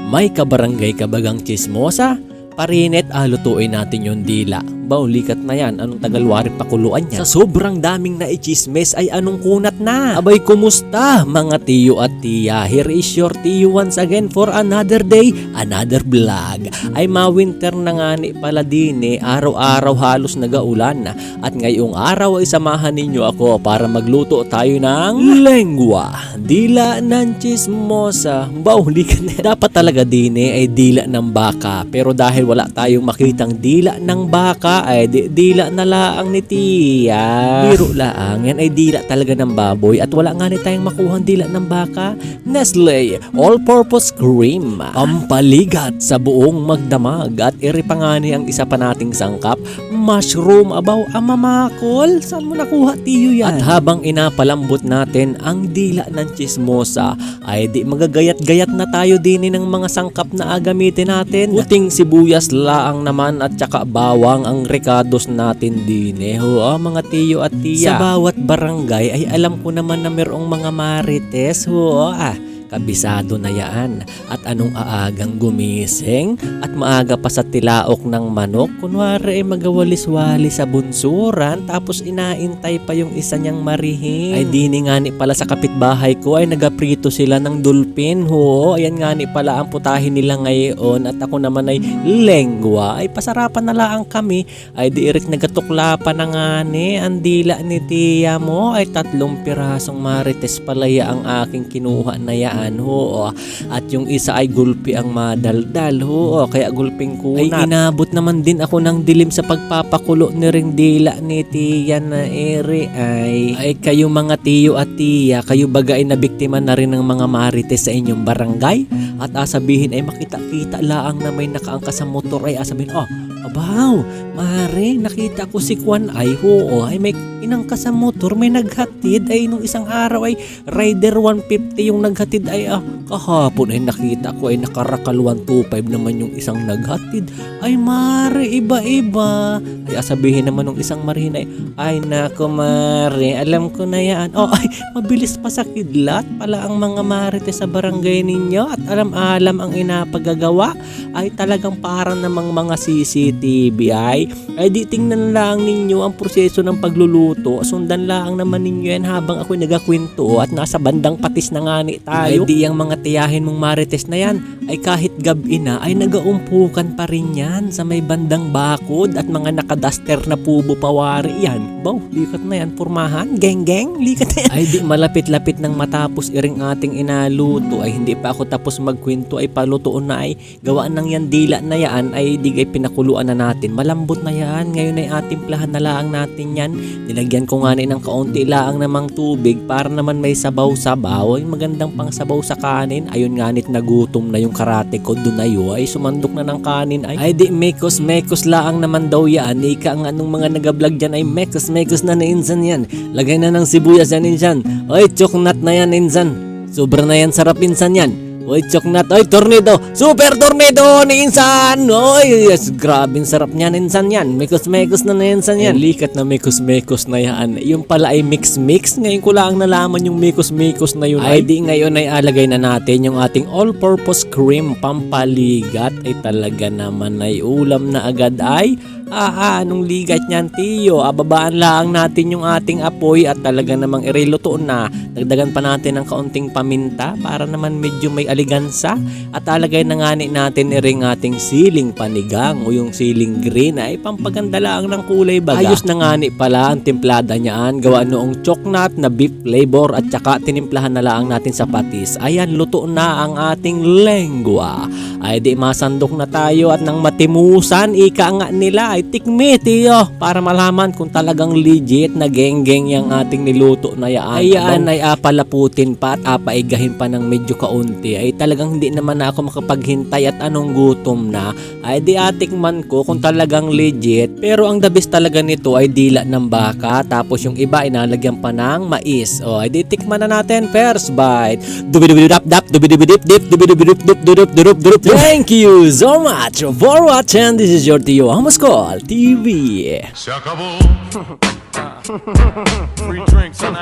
May kabarangay kabagang chismosa? Parinit, lutuin natin yung dila. Likat na yan. Anong tagalwari pakuluan niya? Sa sobrang daming naichismes ay anong kunat na? Abay, kumusta mga tiyo at tiya? Here is your tiyo once again for another day, another vlog. Ay ma-winter na nga ni pala din araw-araw halos nagaulan. At ngayong araw ay samahan ninyo ako para magluto tayo ng lengwa. Dila ng chismosa. Likat na. Dapat talaga din ay dila ng baka. Pero dahil wala tayong makitang dila ng baka, ay dila na laang ni tiya. Biro laang, yan ay dila talaga ng baboy at wala nga ni tayong makuhang dila ng baka. Nestle All-Purpose Cream, pampaligat sa buong magdamag. At iripangani ang isa pa nating sangkap, mushroom. Amamakol, saan mo nakuha tiyo yan? At habang inapalambot natin ang dila ng chismosa, ay di magagayat-gayat na tayo din ng mga sangkap na gamitin natin. Puting sibuyas laang naman at saka bawang ang rekados natin din mga tiyo at tiya. Sa bawat barangay ay alam ko naman na mayroong mga marites kabisado na yan. At anong aagang gumising at maaga pa sa tilaok ng manok, kunwari ay magawalis-walis sa bunsuran tapos inaintay pa yung isa niyang marihing. Ay dini nga ni pala sa kapitbahay ko ay nagaprito sila ng dulpin ayan nga ni pala ang putahin nila ngayon at ako naman ay lengwa. Ay pasarapan na lang kami. Ay diirik nagatukla pa na nga ni ang dila ni tiya mo ay 3 pirasong marites palaya ang aking kinuha na yan. At yung isa ay gulpi ang madaldal kaya gulping kunat. Ay inabot naman din ako ng dilim sa pagpapakulo ni ring dila ni tiya na ere. Ay kayo mga tiyo at tiya, kayo baga ay nabiktima na rin ng mga marites sa inyong barangay? At sabihin ay makita-kita laang na may nakaangka sa motor ay sabihin, abaw, mare, nakita ko si Kwan ay may inangka sa motor, may naghatid ay nung isang araw ay Rider 150 yung naghatid ay kahapon ay nakita ko ay nakarakal 125 naman yung isang naghatid. Ay mare, iba-iba. Ay sabihin naman nung isang marina ay nako mare, alam ko na yan. Ay mabilis pa sa kidlat pala ang mga marite sa barangay ninyo at alam-alam ang inapagagawa ay talagang parang namang mga CCTV ay di tingnan lang ninyo ang proseso ng pagluluto. Sundan lang naman ninyo yan habang ako'y nagakwento at nasa bandang patis na nga ni tayo. Ay di ang mga tiyahin mong marites na yan ay kahit gabi na ay nagaumpukan pa rin yan sa may bandang bakod at mga nakadaster na pubo pawari yan. Likat na yan, purmahan, geng-geng, likat na yan. Ay di malapit-lapit nang matapos iring ating inaluto ay hindi pa ako tapos magkwento ay palutoon na ay gawaan ng yan dila na yan ay di ay pinakuluan na natin. Malambot na yan, ngayon ay atimplahan na laang natin yan. Nilagyan ko nga ng kaunti laang namang tubig para naman may sabaw-sabaw. Ay magandang pang sabaw sa kanin. Ayun nga nagutom na yung karate ko doon ay sumandok na ng kanin ay di mekos-mekos laang naman daw yan. Ika ang anong mga nagablog dyan ay mekos-mekos na insan yan. Lagay na ng sibuyas yan insan. Ay choknat na yan insan. Sobra na yan, sarap insan yan. Oy, choknat. Oy, tornado. Super tornado ni insan. Oy, yes, grabe sarap niyan insan yan. Mekos-mekos na insan yan. Likat na mekos-mekos na yan. Yung pala ay mix-mix. Ngayon ko lang nalaman yung mekos-mekos na yun. Ay di ngayon ay alagay na natin yung ating all-purpose cream pampaligat. Ay talaga naman ay ulam na agad ay anong ligat niyan tiyo? Babaan lang natin yung ating apoy at talaga namang iriluto na. Dagdagan pa natin ng kaunting paminta para naman medyo may aligansa. At alagay na nga natin iring ating siling panigang o yung siling green ay pampaganda lang ng kulay baga. Ayos na nga pala ang timplada niyaan. Gawa noong choknat na beef flavor at saka tinimplahan na lang natin sa patis. Ayan, luto na ang ating lengwa. Ay di masandok na tayo at nang matimusan, ika nga nila ay tikmi tiyo para malaman kung talagang legit na geng-geng yung ating niluto na yan. Ayan ay palaputin pa at apaigahin pa ng medyo kaunti. Ay talagang hindi naman na ako makapaghintay at anong gutom na. Ay di atikman ko kung talagang legit. Pero ang the best talaga nito ay dila ng baka tapos yung iba inalagyan pa ng mais. Ay di tikman na natin first bite. Thank you so much for watching. This is your Tio Hamascol TV. Se acabó. Free drinks on that.